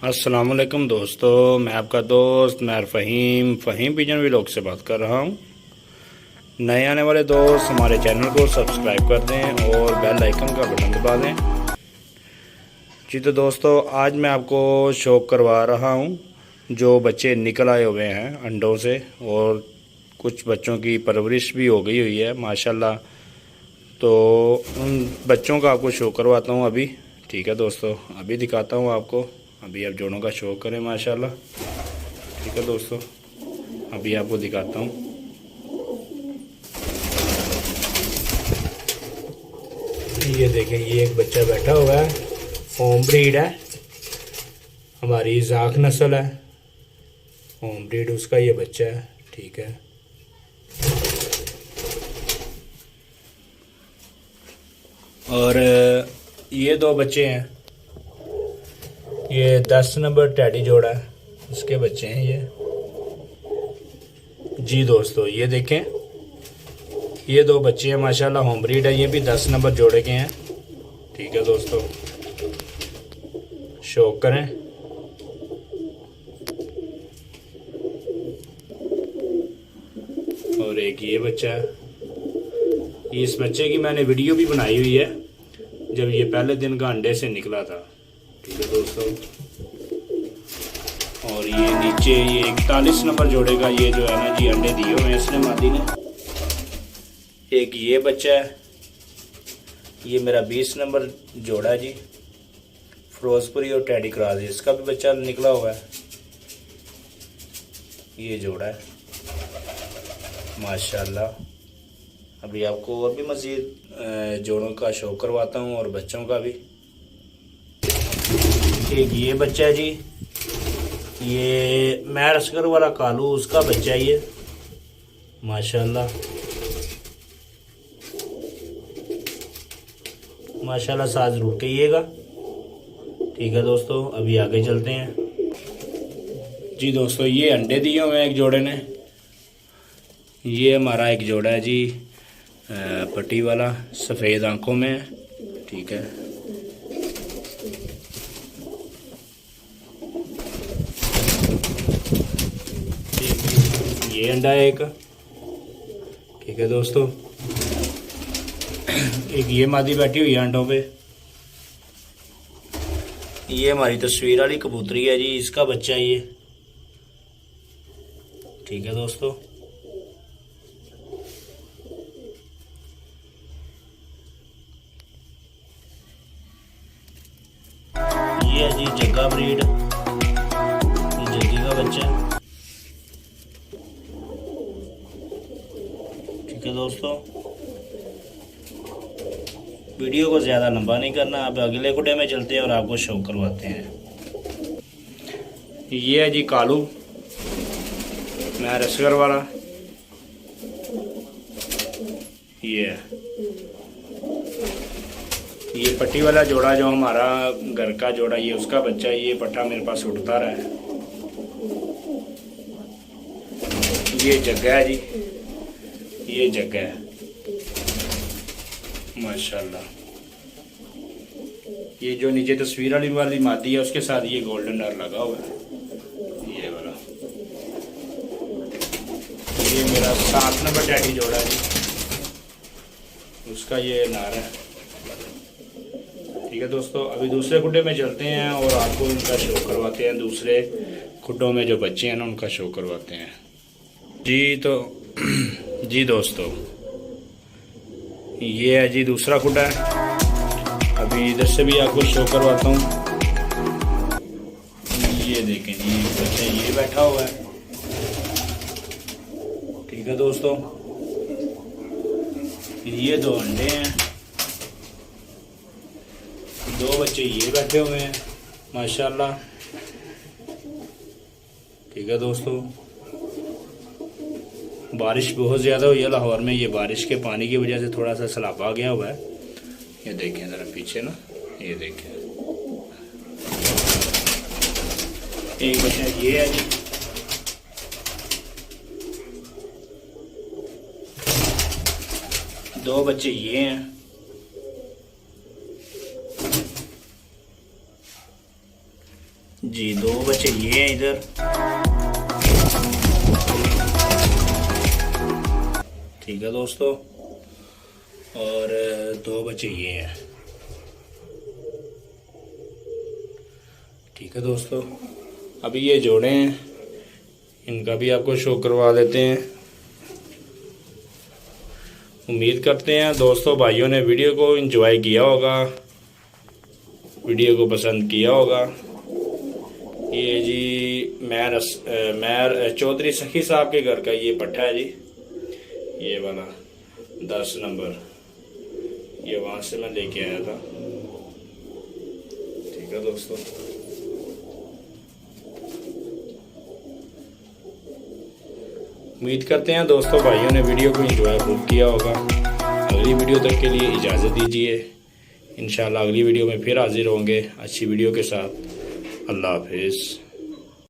अस्सलामुअलैकुम दोस्तों, मैं आपका दोस्त मैर फ़हीम पिजन व्लॉग से बात कर रहा हूँ। नए आने वाले दोस्त हमारे चैनल को सब्सक्राइब कर दें और बेल आइकन का बटन दबा दें। जी तो दोस्तों, आज मैं आपको शो करवा रहा हूँ जो बच्चे निकल आए हुए हैं अंडों से, और कुछ बच्चों की परवरिश भी हो गई हुई है माशाल्लाह। तो उन बच्चों का आपको शो करवाता हूँ अभी। ठीक है दोस्तों, अभी दिखाता हूँ आपको। अभी आप जोड़ों का शो करें माशाल्लाह। ठीक है दोस्तों, अभी आपको दिखाता हूँ। ये देखें, ये एक बच्चा बैठा हुआ है, होम ब्रीड है, हमारी जाक नस्ल है, होम ब्रीड उसका ये बच्चा है। ठीक है, और ये दो बच्चे हैं, ये 10 नंबर टैडी जोड़ा है, उसके बच्चे हैं ये। जी दोस्तों, ये देखें, ये दो बच्चे हैं माशाल्लाह, होम ब्रीड है, ये भी 10 नंबर जोड़े के हैं। ठीक है दोस्तों, शौक करें। और एक ये बच्चा है, इस बच्चे की मैंने वीडियो भी बनाई हुई है जब ये पहले दिन का अंडे से निकला था। ठीक है दोस्तों, और ये नीचे ये 41 नंबर जोड़े का ये जो है ना जी, अंडे दिए हुए हैं इसने मादी ने। एक ये बच्चा है, ये मेरा 20 नंबर जोड़ा है जी, फिरोजपुरी और टैडी क्रॉस, इसका भी बच्चा निकला हुआ है। ये जोड़ा है माशाल्लाह। अभी आपको और भी मज़ीद जोड़ों का शो करवाता हूँ और बच्चों का भी। एक ये बच्चा है जी, ये मैर असगर वाला कालू, उसका बच्चा है ये माशाल्लाह। माशाल्लाह, साथ जरूर कहिएगा। ठीक है दोस्तों, अभी आगे चलते हैं। जी दोस्तों, ये अंडे दिए हुए हैं एक जोड़े ने। ये हमारा एक जोड़ा है जी, पट्टी वाला, सफ़ेद आंखों में। ठीक है, ये अंडा है एक। ठीक है दोस्तों, एक ये मादी बैठी हुई है अंडों पे। ये हमारी तस्वीर वाली कबूतरी है जी, इसका बच्चा है ये। ठीक है दोस्तों, ये है जी जग्गा ब्रीड, ये जग्गी का बच्चा है। ठीक है दोस्तों, वीडियो को ज़्यादा लंबा नहीं करना, आप अगले खुडे में चलते हैं और आपको शो करवाते हैं। ये है जी कालू, मैं रसगर वाला। ये पट्टी वाला जोड़ा जो हमारा घर का जोड़ा, ये उसका बच्चा है। ये पट्टा मेरे पास उड़ता रहा है। ये जग्गा है जी, ये जग्गा है माशाल्लाह। ये जो नीचे तस्वीर वाली मादी है, उसके साथ ये गोल्डन डर लगा हुआ है, ये वाला। ये मेरा 7 नंबर टैडी जोड़ा है, उसका ये नार है। ठीक है दोस्तों, अभी दूसरे खुड्डे में चलते हैं और आपको उनका शो करवाते हैं। दूसरे खुड्डों में जो बच्चे हैं ना, उनका शो करवाते हैं। जी तो जी दोस्तों, ये है जी दूसरा खुड्डा है। अभी इधर से भी आपको शो करवाता हूँ। ये देखें जी, बच्चा ये बैठा हुआ है। ठीक है दोस्तों, ये दो अंडे हैं, दो बच्चे ये बैठे हुए हैं माशाल्लाह। ठीक है दोस्तों, बारिश बहुत ज़्यादा हुई है लाहौर में। ये बारिश के पानी की वजह से थोड़ा सा सैलाब गया हुआ है। ये देखें ज़रा पीछे ना, ये देखें, एक बच्चा ये है जी, दो बच्चे ये हैं। जी 2 बच्चे ये हैं इधर। ठीक है दोस्तों, और 2 बच्चे ये हैं। ठीक है दोस्तों, अभी ये जोड़े हैं, इनका भी आपको शो करवा देते हैं। उम्मीद करते हैं दोस्तों भाइयों ने वीडियो को एंजॉय किया होगा, वीडियो को पसंद किया होगा। ये जी मैर चौधरी सखी साहब के घर का ये पट्ठा है जी, ये वाला 10 नंबर, ये वहाँ से मैं लेके आया था। ठीक है दोस्तों, उम्मीद करते हैं दोस्तों भाइयों ने वीडियो को एंजॉय खूब किया होगा। अगली वीडियो तक के लिए इजाज़त दीजिए, इंशाल्लाह अगली वीडियो में फिर हाजिर होंगे अच्छी वीडियो के साथ। अल्लाह हाफिज़।